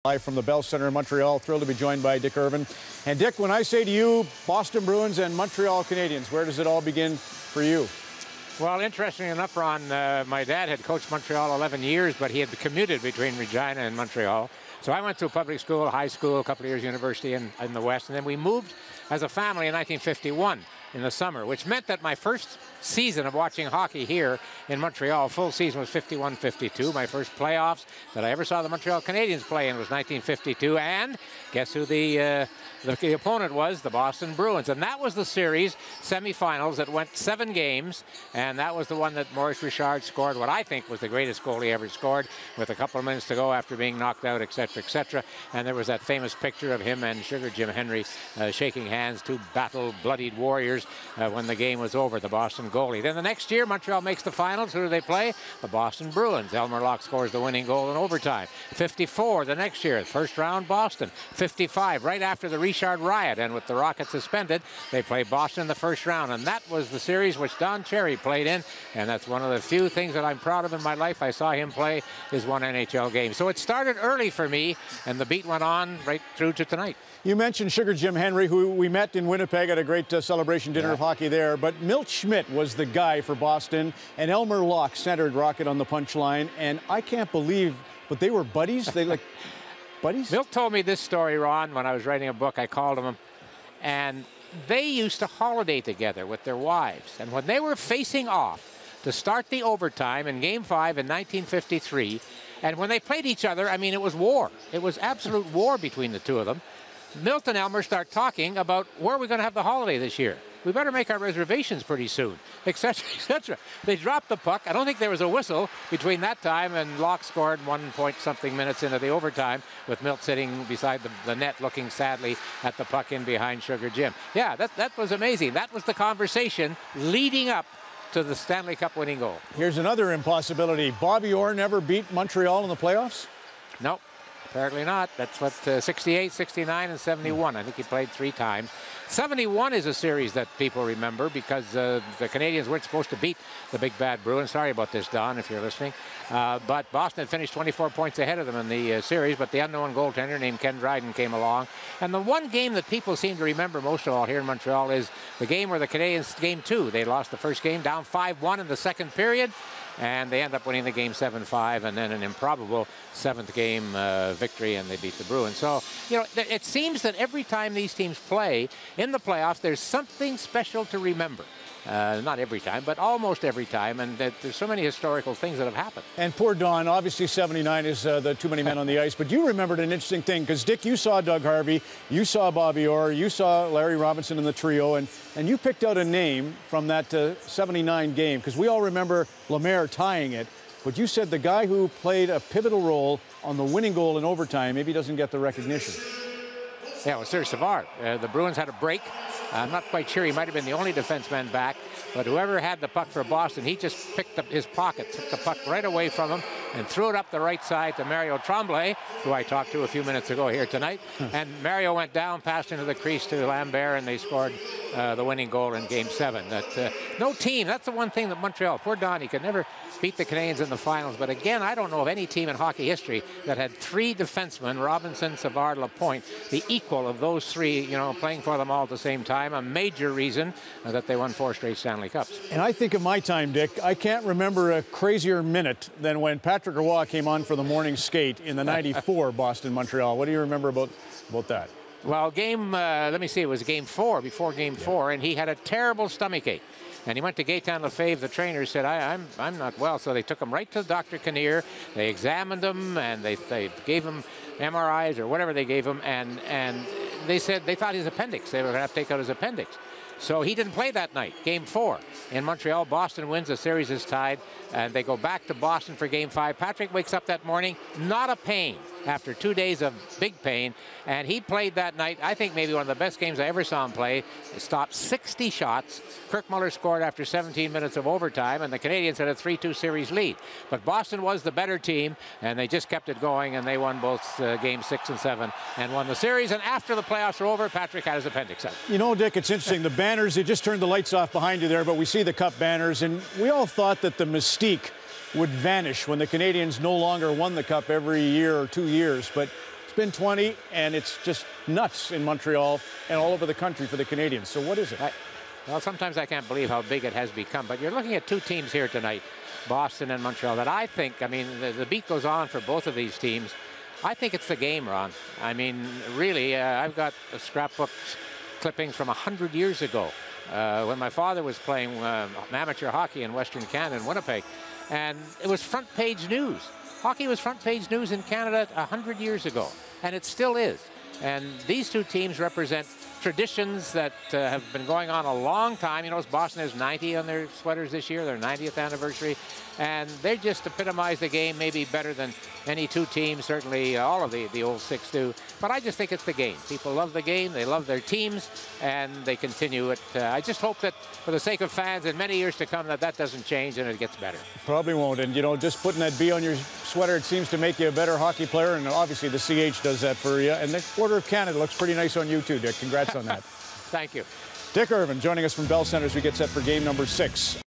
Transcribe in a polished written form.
Live from the Bell Center in Montreal. Thrilled to be joined by Dick Irvin. And Dick, when I say to you, Boston Bruins and Montreal Canadiens, where does it all begin for you? Well, interestingly enough, Ron, my dad had coached Montreal 11 years, but he had commuted between Regina and Montreal. So I went to public school, high school, a couple of years university in the West, and then we moved as a family in 1951 in the summer, which meant that my first season of watching hockey here in Montreal, full season, was 51-52. My first playoffs that I ever saw the Montreal Canadiens play in was 1952, and guess who the opponent was? The Boston Bruins. And that was the series semifinals that went 7 games, and that was the one that Maurice Richard scored what I think was the greatest goal he ever scored, with a couple of minutes to go after being knocked out, etc., etc. And there was that famous picture of him and Sugar Jim Henry shaking hands, two battle-bloodied warriors, when the game was over, the Boston goalie. Then the next year, Montreal makes the finals. Who do they play? The Boston Bruins. Elmer Locke scores the winning goal in overtime. 54 the next year, first round Boston. 55 right after the Richard riot, and with the Rockets suspended, they play Boston in the first round, and that was the series which Don Cherry played in, and that's one of the few things that I'm proud of in my life. I saw him play his one NHL game. So it started early for me, and the beat went on right through to tonight. You mentioned Sugar Jim Henry, who we met in Winnipeg at a great celebration dinner of hockey there, but Milt Schmidt was the guy for Boston, and Elmer Locke centered Rocket on the punch line, and I can't believe, but they were buddies? They like buddies? Milt told me this story, Ron, when I was writing a book. I called him, and they used to holiday together with their wives, and when they were facing off to start the overtime in Game 5 in 1953, and when they played each other, I mean, it was war. It was absolute war between the two of them. Milt and Elmer start talking about where we're going to have the holiday this year. We better make our reservations pretty soon, etc., etc. They dropped the puck. I don't think there was a whistle between that time, and Locke scored 1 point something minutes into the overtime, with Milt sitting beside the net looking sadly at the puck in behind Sugar Jim. Yeah, that was amazing. That was the conversation leading up to the Stanley Cup winning goal. Here's another impossibility. Bobby Orr never beat Montreal in the playoffs? Nope. Apparently not. That's what, 68, 69, and 71. I think he played 3 times. 71 is a series that people remember because the Canadiens weren't supposed to beat the big bad Bruins. Sorry about this, Don, if you're listening. But Boston had finished 24 points ahead of them in the series, but the unknown goaltender named Ken Dryden came along. And the one game that people seem to remember most of all here in Montreal is the game where the Canadiens, Game 2, they lost the first game, down 5-1 in the second period. And they end up winning the game 7-5, and then an improbable 7th game victory, and they beat the Bruins. So, you know, it seems that every time these teams play in the playoffs, there's something special to remember. Not every time, but almost every time, and there's so many historical things that have happened. And poor Don, obviously 79 is the too many men on the ice, but you remembered an interesting thing, because Dick, you saw Doug Harvey, you saw Bobby Orr, you saw Larry Robinson in the trio, and you picked out a name from that 79 game, because we all remember Lemaire tying it, but you said the guy who played a pivotal role on the winning goal in overtime maybe doesn't get the recognition. Yeah, it was Serge Savard. The Bruins had a break. I'm not quite sure. He might have been the only defenseman back, but whoever had the puck for Boston, he just picked up his pocket, took the puck right away from him, and threw it up the right side to Mario Tremblay, who I talked to a few minutes ago here tonight. And Mario went down, passed into the crease to Lambert, and they scored the winning goal in Game 7. No team, that's the one thing that Montreal, poor Don, he could never beat the Canadiens in the finals. But again, I don't know of any team in hockey history that had 3 defensemen, Robinson, Savard, Lapointe, the equal of those 3, you know, playing for them all at the same time. A major reason that they won 4 straight Stanley Cups. And I think of my time, Dick, I can't remember a crazier minute than when Patrick Roy came on for the morning skate in the 94 Boston-Montreal. What do you remember about that? Well, let me see, it was Game 4, before Game 4, and he had a terrible stomachache. And he went to Gaetan Lefebvre, the trainer, said, I'm not well. So they took him right to Dr. Kinnear. They examined him, and they gave him MRIs or whatever they gave him, and they said they thought his appendix. They were going to have to take out his appendix. So he didn't play that night, Game 4. In Montreal, Boston wins, the series is tied, and they go back to Boston for Game 5. Patrick wakes up that morning, not a pain, after 2 days of big pain, and he played that night, I think maybe one of the best games I ever saw him play. He stopped 60 shots. Kirk Muller scored after 17 minutes of overtime, and the Canadiens had a 3-2 series lead. But Boston was the better team, and they just kept it going, and they won both Games 6 and 7 and won the series. And after the playoffs were over, Patrick had his appendix out. You know, Dick, it's interesting. The banners, they just turned the lights off behind you there, but we see the Cup banners, and we all thought that the mystique would vanish when the Canadiens no longer won the Cup every year or 2 years. But It's been 20, and it's just nuts in Montreal and all over the country for the Canadians. So what is it? Well, sometimes I can't believe how big it has become. But you're looking at two teams here tonight, Boston and Montreal, that I think, I mean, the beat goes on for both of these teams. I think it's the game, Ron. I mean, really, I've got a scrapbook clippings from 100 years ago when my father was playing amateur hockey in Western Canada in Winnipeg. And it was front page news. Hockey was front page news in Canada 100 years ago, and it still is. And these two teams represent traditions that have been going on a long time. You know, Boston has 90 on their sweaters this year, their 90th anniversary, and they just epitomize the game maybe better than any two teams, certainly all of the old six do. But I just think it's the game. People love the game, they love their teams, and they continue it. I just hope that for the sake of fans in many years to come that doesn't change and it gets better. Probably won't. And, you know, just putting that B on your sweater, it seems to make you a better hockey player, and obviously the CH does that for you. And the Order of Canada looks pretty nice on you too, Dick. Congrats on that. Thank you. Dick Irvin joining us from Bell Center as we get set for game number 6.